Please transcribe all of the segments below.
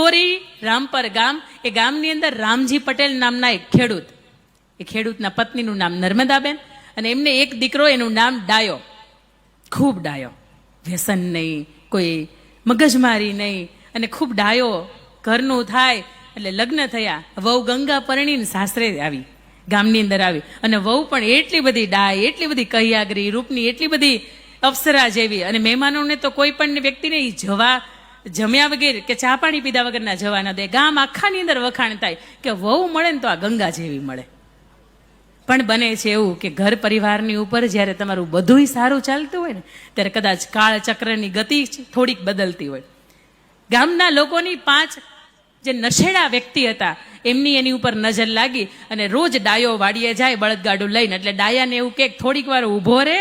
ડિંડોરી રામપર ગામ, એ ગામની અંદર રામજી પટેલ નામના એક ખેડૂત, એ ખેડૂતના પત્નીનું નામ નર્મદાબેન, અને એમને એક દીકરો, એનું નામ ડાયો, ખૂબ ડાયો, વ્યસન નહીં, કોઈ મગજમારી નહીં, અને ખૂબ ડાયો. ઘરનું થાય એટલે લગ્ન થયા, વહુ ગંગા પરણીને સાસરે આવી, ગામની અંદર આવી, અને વહુ પણ એટલી બધી ડાય, એટલી બધી કહિયાગરી, રૂપની એટલી બધી અપ્સરા જેવી, અને મહેમાનોને તો કોઈ પણ વ્યક્તિને જમ્યા વગર કે ચા પાણી પીધા વગરના જવા ન દે. ગામ આખાની અંદર વખાણ થાય કે વહુ મળે ને તો આ ગંગા જેવી મળે. પણ બને છે એવું કે ઘર પરિવારની ઉપર જ્યારે તમારું બધુંય સારું ચાલતું હોય ને, ત્યારે કદાચ કાળચક્રની ગતિ થોડીક બદલતી હોય. ગામના લોકોની 5 જે નશેડા વ્યક્તિ હતા એમની એની ઉપર નજર લાગી, અને રોજ ડાયો વાડીએ જાય બળદગાડું લઈને, એટલે ડાયાને એવું કે થોડીક વાર ઊભો રહે,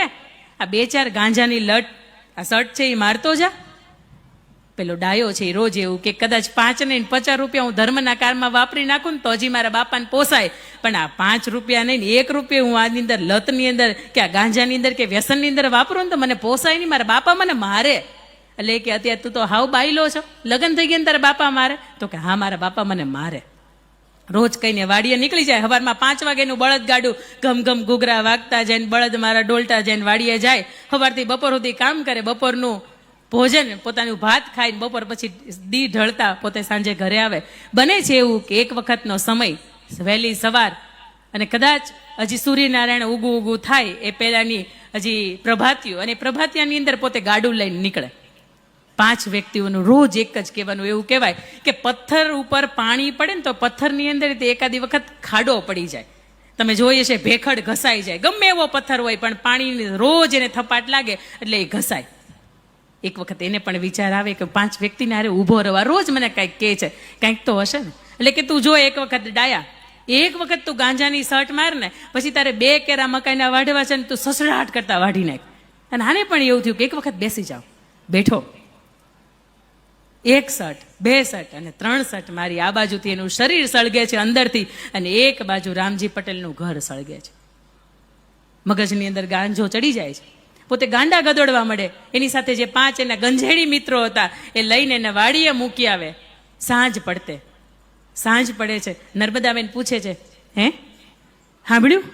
આ 2-4 ગાંજાની લટ, આ શર્ટ છે એ મારતો જા. પેલો ડાયો છે એ રોજ એવું કે કદાચ 5 ને 50 રૂપિયા હું ધર્મના કારમાં વાપરી નાખું ને તો હજી મારા બાપાને પોસાય, પણ આ 5 રૂપિયા નહીં, 1 રૂપિયા હું આની અંદર લતની અંદર કે આ ગાંજાની અંદર કે વ્યસનની અંદર વાપરું ને તો મને પોસાય નહીં, મારા બાપા મને મારે. એટલે કે અત્યારે તું તો હાવ બાયલો છો, લગ્ન થઈ ગયા ને તારા બાપા મારે? તો કે હા, મારા બાપા મને મારે. રોજ કહીને વાડીએ નીકળી જાય, સવારમાં 5 વાગ્યાનું બળદ ગાડું ઘમ ઘમ ઘૂઘરા વાગતા જાય, બળદ મારા ડોલતા જાય, વાડીએ જાય, સવારથી બપોર સુધી કામ કરે, બપોરનું ભોજન પોતાનું ભાત ખાઈને બપોર પછી દી ઢળતા પોતે સાંજે ઘરે આવે. બને છે એવું કે એક વખતનો સમય વહેલી સવાર, અને કદાચ હજી સૂર્યનારાયણ ઉગું થાય એ પહેલાની હજી પ્રભાતિયું, અને પ્રભાતિયાની અંદર પોતે ગાડું લઈને નીકળે. 5 વ્યક્તિઓનું રોજ એક જ કહેવાનું, એવું કહેવાય કે પથ્થર ઉપર પાણી પડે ને તો પથ્થરની અંદર એકાદી વખત ખાડો પડી જાય. તમે જોઈએ છે ભેખડ ઘસાઈ જાય, ગમે એવો પથ્થર હોય પણ પાણી રોજ એને થપાટ લાગે એટલે એ ઘસાય. એક વખત એને પણ વિચાર આવે કે 5 વ્યક્તિને હારે ઊભો રહેવા, રોજ મને કાંઈક કહે છે, કાંઈક તો હશે ને. એટલે કે તું જો એક વખત ડાયા, એક વખત તું ગાંજાની શર્ટ માર ને, પછી તારે 2 કેરા મકાઈના વાઢવા છે ને તું સસડાટ કરતા વાઢી નાખ. અને આને પણ એવું થયું કે એક વખત બેસી જાઓ. બેઠો, 1 શર્ટ, 2 શર્ટ અને 3 શર્ટ મારી. આ બાજુથી એનું શરીર સળગે છે અંદરથી, અને એક બાજુ રામજી પટેલનું ઘર સળગે છે. મગજની અંદર ગાંજો ચડી જાય છે, પોતે ગાંડા ગદોડવા મળે. એની સાથે જે 5 એના ગંજેડી મિત્રો હતા એ લઈને એને વાડીએ મૂકી આવે. સાંજ પડે છે, નર્મદાબેન પૂછે છે, હે સાંભળ્યું?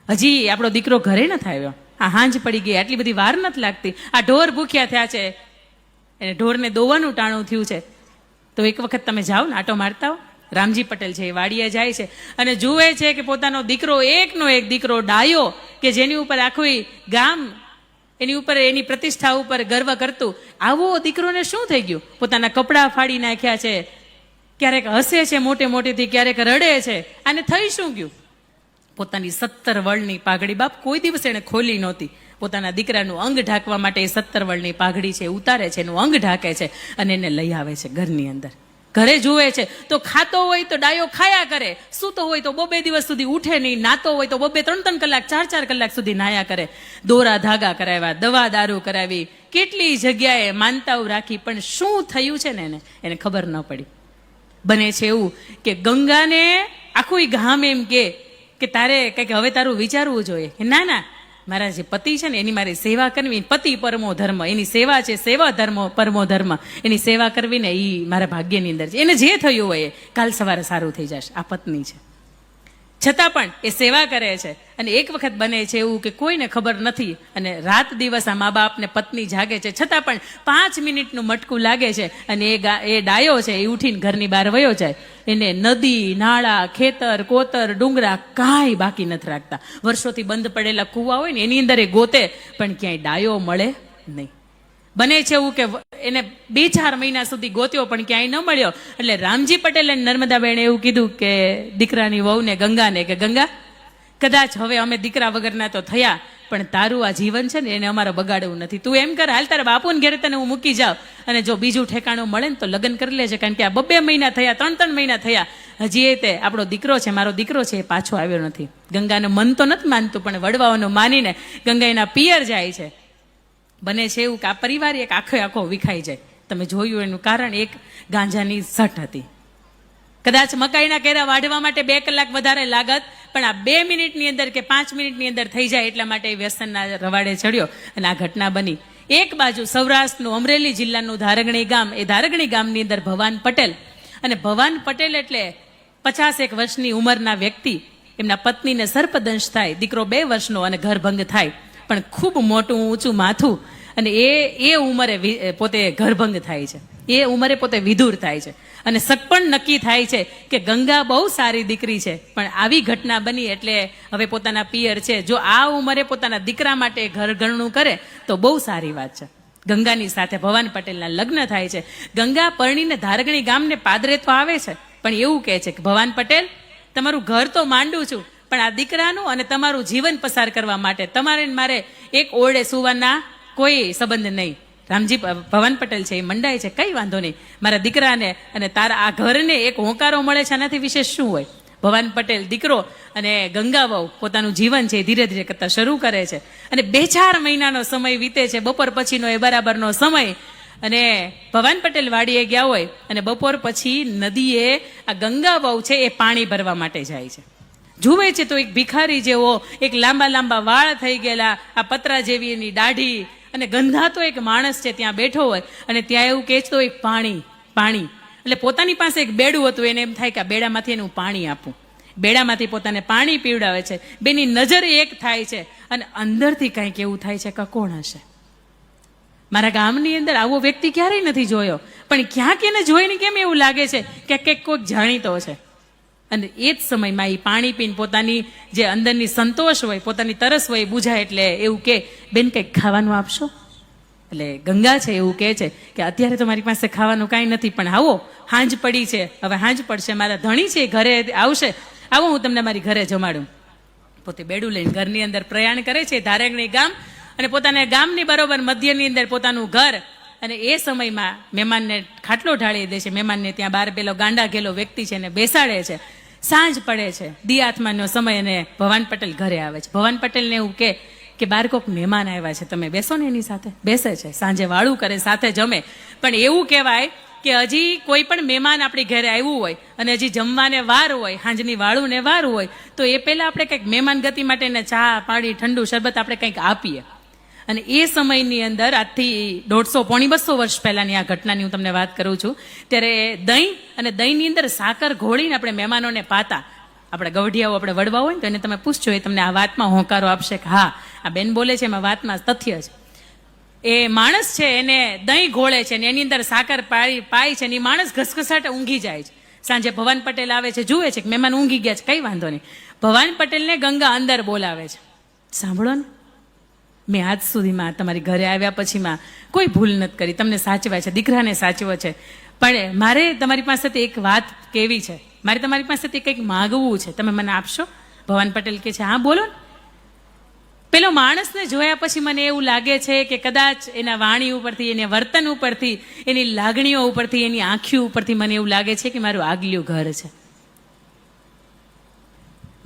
હજી આપણો દીકરો ઘરે નથી આવ્યો, આ હાંજ પડી ગઈ, આટલી બધી વાર નથી લાગતી, આ ઢોર ભૂખ્યા થયા છે, એને ઢોરને દોવાનું ટાણું થયું છે, તો એક વખત તમે જાઓ ને આટો મારતા હો. રામજી પટેલ છે એ વાડીએ જાય છે અને જુએ છે કે પોતાનો દીકરો, એકનો એક દીકરો ડાયો, કે જેની ઉપર આખું ગામ એની ઉપર, એની પ્રતિષ્ઠા ઉપર ગર્વ કરતું, આવો દીકરોને શું થઈ ગયું? પોતાના કપડાં ફાડી નાખ્યા છે, ક્યારેક હસે છે મોટે મોટેથી, ક્યારેક રડે છે. આને થઈ શું ગયું? પોતાની 17 વળની પાઘડી, બાપ કોઈ દિવસ એને ખોલી નહોતી. પોતાના દીકરાનું અંગ ઢાંકવા માટે 17 વળની પાઘડી છે ઉતારે છે, એનું અંગ ઢાંકે છે અને એને લઈ આવે છે ઘરની અંદર. ઘરે જુએ છે તો ખાતો હોય તો ડાયો ખાયા કરે, સૂતો હોય તો 2 દિવસ સુધી ઉઠે નહીં, નાતો હોય તો 2-3 કલાક, 4 કલાક સુધી નાયા કરે. દોરા ધાગા કરાવ્યા, દવા દારૂ કરાવી, કેટલી જગ્યાએ માનતાઓ રાખી, પણ શું થયું છે ને એને ખબર ન પડી. બને છે એવું કે ગંગાને આખું ગામ એમ કે તારે કંઈક હવે તારું વિચારવું જોઈએ. ના, મારા જે પતિ છે ને એની મારી સેવા કરવી, પતિ પરમો ધર્મ, એની સેવા છે, સેવા ધર્મ પરમો ધર્મ, એની સેવા કરવી ને એ મારા ભાગ્યની અંદર છે. એને જે થયું હોય એ કાલ સવારે સારું થઈ જશે. આ પત્ની છે, છતાં પણ એ સેવા કરે છે. અને એક વખત બને છે એવું કે કોઈને ખબર નથી, અને રાત દિવસ આ મા બાપ ને પત્ની જાગે છે, છતાં પણ 5 મિનિટનું મટકું લાગે છે અને એ ડાયો છે એ ઉઠીને ઘરની બહાર વયો જાય. એને નદી, નાળા, ખેતર, કોતર, ડુંગરા કાંઈ બાકી નથી રાખતા. વર્ષોથી બંધ પડેલા કૂવા હોય ને એની અંદર એ ગોતે, પણ ક્યાંય ડાયો મળે નહીં. બને છે એવું કે એને 2-4 મહિના સુધી ગોત્યો પણ ક્યાંય ન મળ્યો. એટલે રામજી પટેલ અને નર્મદાબેને એવું કીધું કે દીકરાની વહુને ગંગાને કે ગંગા, કદાચ હવે અમે દીકરા વગરના તો થયા, પણ તારું આ જીવન છે ને એને અમારે બગાડવું નથી. તું એમ કર, હાલ તારા બાપુને ઘેરે તને હું મૂકી જાઉં, અને જો બીજું ઠેકાણું મળે ને તો લગ્ન કરી લેજે. કારણ કે આ 2 મહિના થયા, 3 મહિના થયા, હજી તે આપણો દીકરો છે, મારો દીકરો છે, એ પાછો આવ્યો નથી. ગંગાને મન તો નથી માનતું, પણ વડવાઓનું માનીને ગંગા એના પિયર જાય છે. બને છે એવું કે આ પરિવાર એક આખો વિખાઈ જાય. તમે જોયું એનું કારણ એક ગાંજાની સટ હતી. કદાચ મકાઈના કેરા વાઢવા માટે 2 કલાક વધારે લાગત, પણ આ 2 મિનિટની અંદર કે 5 મિનિટની અંદર થઈ જાય એટલા માટે વ્યસનના રવાડે ચડ્યો અને આ ઘટના બની. એક બાજુ સૌરાષ્ટ્રનું અમરેલી જિલ્લાનું ધારગણી ગામ, એ ધારગણી ગામની અંદર ભવાન પટેલ, અને ભવાન પટેલ એટલે 51 વર્ષની ઉંમરના વ્યક્તિ, એમના પત્નીને સર્પદંશ થાય, દીકરો 2 વર્ષનો અને ઘરભંગ થાય, પણ ખૂબ મોટું ઊંચું માથું, અને એ ઉંમરે પોતે ઘરભંગ થાય છે, એ ઉંમરે પોતે વિધુર થાય છે, અને સગપણ નક્કી થાય છે કે ગંગા બહુ સારી દીકરી છે, પણ આવી ઘટના બની એટલે હવે પોતાના પિયર છે, જો આ ઉંમરે પોતાના દીકરા માટે ઘર ઘરણું કરે તો બહુ સારી વાત છે. ગંગાની સાથે ભવાન પટેલના લગ્ન થાય છે. ગંગા પરણીને ધારગણી ગામને પાદરે તો આવે છે, પણ એવું કહે છે કે ભવાન પટેલ, તમારું ઘર તો માંડું છું, પણ આ દીકરાનું અને તમારું જીવન પસાર કરવા માટે તમારે મારે એક ઓરડે સુવાના કોઈ સંબંધ નહીં. રામજી ભવાન પટેલ છે એ મંડાય છે, કઈ વાંધો નહીં, મારા દીકરાને અને તારા આ ઘરને એક હોંકારો મળે છે, આનાથી વિશેષ શું હોય. ભવાન પટેલ દીકરો અને ગંગા વહુ પોતાનું જીવન છે ધીરે ધીરે કરતા શરૂ કરે છે, અને 2-4 મહિનાનો સમય વીતે છે, બપોર પછીનો એ બરાબરનો સમય, અને ભવાન પટેલ વાડીએ ગયા હોય અને બપોર પછી નદીએ આ ગંગા વહુ છે એ પાણી ભરવા માટે જાય છે. જુએ છે તો એક ભિખારી જેવો, એક લાંબા લાંબા વાળ થઈ ગયેલા, આ પતરા જેવી એની દાઢી, અને ગંધાતો એક માણસ છે ત્યાં બેઠો હોય, અને ત્યાં એવું કહેતો એક પાણી પાણી, એટલે પોતાની પાસે એક બેડું હતું, એને એમ થાય કે આ બેડામાંથી એનું પાણી આપું, બેડામાંથી પોતાને પાણી પીવડાવે છે. બેની નજર એક થાય છે, અને અંદરથી કંઈક એવું થાય છે કે કોણ હશે. મારા ગામની અંદર આવો વ્યક્તિ ક્યારેય નથી જોયો, પણ ક્યાંક એને જોઈને કેમ એવું લાગે છે કે કંઈક કોઈક જાણીતો છે. અને એ જ સમયમાં એ પાણી પીને પોતાની જે અંદરની સંતોષ હોય, પોતાની તરસ હોય બુઝાય, એટલે એવું કે બેન કંઈક ખાવાનું આપશો. એટલે ગંગા છે એવું કહે છે કે અત્યારે તો મારી પાસે ખાવાનું કાંઈ નથી, પણ આવો હાંજ પડી છે, હવે હાંજ પડશે, મારા ધણી છે ઘરે આવશે, આવો હું તમને મારી ઘરે જમાડું. પોતે બેડું લઈને ઘરની અંદર પ્રયાણ કરે છે ધારગણી ગામ, અને પોતાના ગામની બરોબર મધ્યની અંદર પોતાનું ઘર, અને એ સમયમાં મહેમાનને ખાટલો ઢાળી દે છે. મહેમાનને ત્યાં બહાર પેલો ગાંડા ઘેલો વ્યક્તિ છે એને બેસાડે છે. સાંજ પડે છે, દી આત્માનો સમય, અને ભવાન પટેલ ઘરે આવે છે. ભવાન પટેલને એવું કે બાર કોક મહેમાન આવ્યા છે, તમે બેસો ને એની સાથે. બેસે છે, સાંજે વાળું કરે, સાથે જમે. પણ એવું કહેવાય કે હજી કોઈ પણ મહેમાન આપણી ઘરે આવ્યું હોય અને હજી જમવાને વાર હોય, હાંજની વાળું ને વાર હોય, તો એ પહેલા આપણે કંઈક મહેમાન ગતિ માટે એને ચા પાણી ઠંડુ શરબત આપણે કંઈક આપીએ. અને એ સમયની અંદર આજથી 150-200 વર્ષ પહેલાની આ ઘટનાની હું તમને વાત કરું છું. ત્યારે દહીં અને દહીંની અંદર સાકર ઘોળીને આપણે મહેમાનોને પાતા. આપણે ગવઢિયાઓ આપણે વડવા હોય ને તો એને તમે પૂછજો, એ તમને આ વાતમાં હોંકારો આપશે કે હા આ બેન બોલે છે એમાં વાતમાં તથ્ય છે. એ માણસ છે એને દહીં ઘોળે છે ને એની અંદર સાકર પાય છે ને એ માણસ ઘસઘસાટ ઊંઘી જાય છે. સાંજે ભવાન પટેલ આવે છે, જુએ છે કે મહેમાન ઊંઘી ગયા છે, કઈ વાંધો નહીં. ભવાન પટેલને ગંગા અંદર બોલાવે છે. સાંભળો ને, મેં આજ સુધીમાં તમારી ઘરે આવ્યા પછીમાં કોઈ ભૂલ નથી કરી, તમને સાચવાય છે, દીકરાને સાચવો છે, પણ મારે તમારી પાસેથી એક વાત કેવી છે, મારે તમારી પાસેથી કંઈક માગવું છે, તમે મને આપશો? ભવાન પટેલ કહે છે હા બોલો. પેલો માણસને જોયા પછી મને એવું લાગે છે કે કદાચ એના વાણી ઉપરથી, એના વર્તન ઉપરથી, એની લાગણીઓ ઉપરથી, એની આંખીઓ ઉપરથી મને એવું લાગે છે કે મારું આગલું ઘર છે.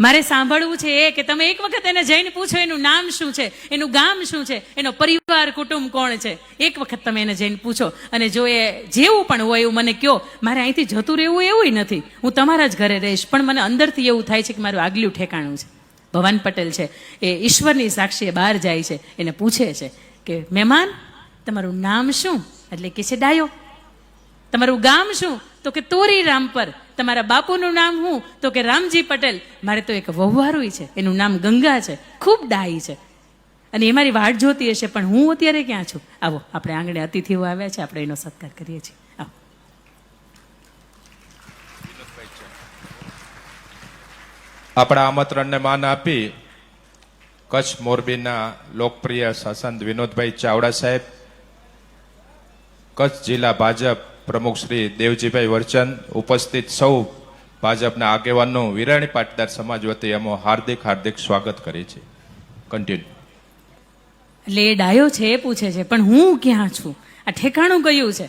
મારે સાંભળવું છે એ કે તમે એક વખત એને જઈને પૂછો એનું નામ શું છે, એનું ગામ શું છે, એનો પરિવાર કુટુંબ કોણ છે. એક વખત તમે એને જઈને પૂછો, અને જો એ જેવું પણ હોય એવું મને કહો. મારે અહીંથી જતું રહેવું એવું નથી, હું તમારા જ ઘરે રહીશ, પણ મને અંદરથી એવું થાય છે કે મારું આગલું ઠેકાણું છે. ભવાન પટેલ છે એ ઈશ્વરની સાક્ષીએ બહાર જાય છે, એને પૂછે છે કે મહેમાન તમારું નામ શું? એટલે કે છે ડાયો. તમારું ગામ શું? તો કે તોરી રામપર. તમારા બાપુનું નામ શું? તો કે રામજી પટેલ. મારે તો એક વહુવારું છે, એનું નામ ગંગા છે, ખૂબ ડાઈ છે, અને એ મારી વાટ જોતી હશે, પણ હું અત્યારે ક્યાં છું? આવો આપણે આંગણે અતિથિઓ આવ્યા છે, આપણે એનો સત્કાર કરીએ છીએ. આવો. આપણા આમંત્રણને માન આપી કચ્છ મોરબીના લોકપ્રિય સાંસદ વિનોદભાઈ ચાવડા સાહેબ, કચ્છ જિલ્લા ભાજપ પ્રમુખ શ્રી દેવજીભાઈ વરચંદ, ઉપસ્થિત સૌ ભાજપના આગેવાનનું વિરાણી પાટીદાર સમાજ વતી અમે હાર્દિક સ્વાગત કરીએ છીએ. કન્ટિન્યુ. એટલે એ ડાયો છે એ પૂછે છે પણ હું ક્યાં છું, આ ઠેકાણું કયું છે?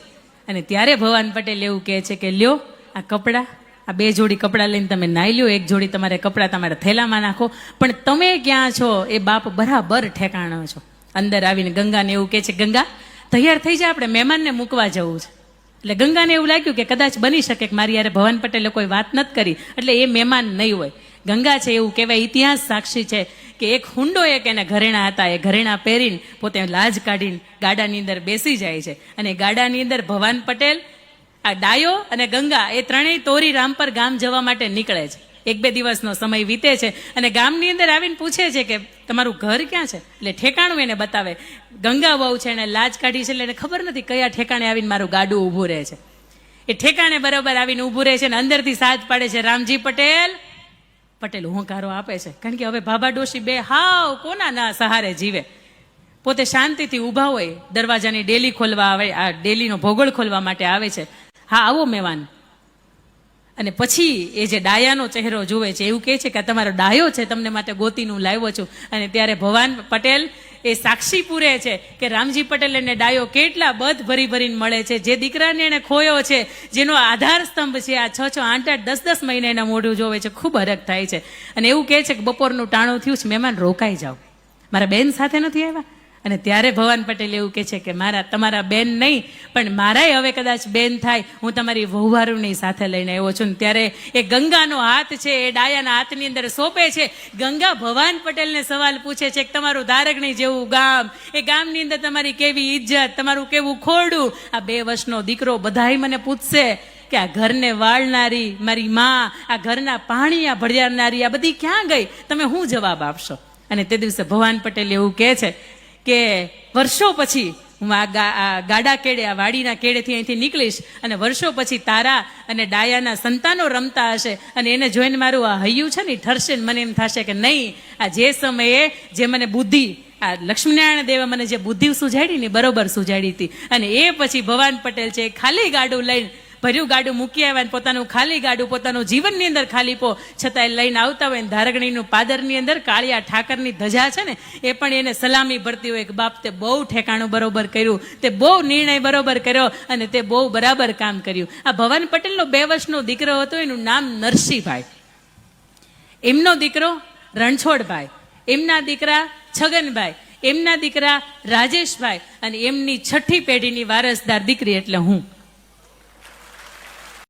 અને ત્યારે ભવાન પટેલ એવું કહે છે કે લ્યો આ કપડાં, આ 2 જોડી કપડાં લઈને તમે નાઈ લ્યો, 1 જોડી તમારે કપડાં તમારા થેલામાં નાખો, પણ તમે ક્યાં છો એ બાપ બરાબર ઠેકાણો છો. અંદર આવીને ગંગાને એવું કહે છે ગંગા તૈયાર થઈ જાય, આપણે મહેમાનને મૂકવા જવું છે. એટલે ગંગાને એવું લાગ્યું કે કદાચ બની શકે કે મારી યારે ભવાન પટેલે કોઈ વાત નથી કરી, એટલે એ મહેમાન નહીં હોય. ગંગા છે એવું કહેવાય, ઇતિહાસ સાક્ષી છે કે એક હુંડો એક એના ઘરેણા હતા, એ ઘરેણા પહેરીને પોતે લાજ કાઢીને ગાડાની અંદર બેસી જાય છે. અને ગાડાની અંદર ભવાન પટેલ, આ ડાયો અને ગંગા એ ત્રણેય તોરી રામપર ગામ જવા માટે નીકળે છે. 1-2 દિવસનો સમય વીતે છે અને ગામની અંદર આવીને પૂછે છે કે તમારું ઘર ક્યાં છે, એટલે ઠેકાણું એને બતાવે. ગંગા વહુ છે, એને લાજ કાઢી છે એટલે એને ખબર નથી કયા ઠેકાણે આવીને મારું ગાડું ઊભું રહે છે. એ ઠેકાણે બરોબર આવીને ઊભું રહે છે અને અંદરથી સાથ પાડે છે, રામજી પટેલ. પટેલ હુંકારો આપે છે, કારણ કે હવે ભાભા ડોશી બે હાવ કોના ના સહારે જીવે. પોતે શાંતિથી ઊભા હોય, દરવાજાની ડેલી ખોલવા આવે, આ ડેલીનો ભોગોળ ખોલવા માટે આવે છે. હા આવો મહેમાન. અને પછી એ જે ડાયાનો ચહેરો જુએ છે, એવું કહે છે કે આ તમારો ડાયો છે, તમને માટે ગોતીનું લાવ્યો છું. અને ત્યારે ભવાન પટેલ એ સાક્ષી પૂરે છે કે રામજી પટેલ અને ડાયો કેટલા બધ ભરી ભરીને મળે છે. જે દીકરાને એને ખોયો છે, જેનો આધાર સ્તંભ છે, આ 6-6, 8-8, 10-10 મહિના એના મોઢું જોવે છે, ખૂબ હરખ થાય છે. અને એવું કહે છે કે બપોરનું ટાણું થયું છે, મહેમાન રોકાઈ જાઓ, મારા બેન સાથે નથી આવ્યા. અને ત્યારે ભવાન પટેલ એવું કહે છે કે તમારા બેન નહીં, પણ મારાય હવે કદાચ બેન થાય, હું તમારી વહુવારુની સાથે લઈને આવ્યો છું. ત્યારે એ ગંગાનો હાથ છે એ ડાયાના હાથની અંદર સોંપે છે. ગંગા ભવાન પટેલને સવાલ પૂછે છે કે તમારું ધારકણી જેવું ગામ, એ ગામની અંદર તમારી કેવી ઇજ્જત, તમારું કેવું ખોરડું, આ 2 વર્ષનો દીકરો બધાય મને પૂછશે કે આ ઘરને વાળનારી મારી માં, આ ઘરના પાણીયા ભળનારી આ બધી ક્યાં ગઈ, તમે શું જવાબ આપશો? અને તે દિવસે ભવાન પટેલ એવું કહે છે કે વર્ષો પછી હું આ ગાડા કેડે, આ વાડીના કેડેથી અહીંથી નીકળીશ અને વર્ષો પછી તારા અને ડાયાના સંતાનો રમતા હશે અને એને જોઈને મારું આ હૈયું છે ને ઠરશે ને મને એમ થશે કે નહીં, આ જે સમયે જે મને બુદ્ધિ, આ લક્ષ્મીનારાયણ દેવે મને જે બુદ્ધિ સુજાડી ને બરોબર સુજાડી હતી. અને એ પછી ભવાન પટેલ છે ખાલી ગાડું લઈને, ભર્યું ગાડું મૂકી આવ્યા ને પોતાનું ખાલી ગાડું, પોતાનું જીવનની અંદર ખાલીપો છતાંય લઈને આવતા હોય ને ધારકણીનું પાદરની અંદર કાળિયા ઠાકરની ધજા છે ને એ પણ એને સલામી ભરતી હોય કે બાપ તે બહુ ઠેકાણું બરોબર કર્યું, તે બહુ નિર્ણય બરોબર કર્યો અને તે બહુ બરાબર કામ કર્યું. આ ભવાન પટેલનો 2 વર્ષનો દીકરો હતો, એનું નામ નરસિંહભાઈ. એમનો દીકરો રણછોડભાઈ, એમના દીકરા છગનભાઈ, એમના દીકરા રાજેશભાઈ અને એમની 6ઠ્ઠી પેઢીની વારસદાર દીકરી એટલે હું.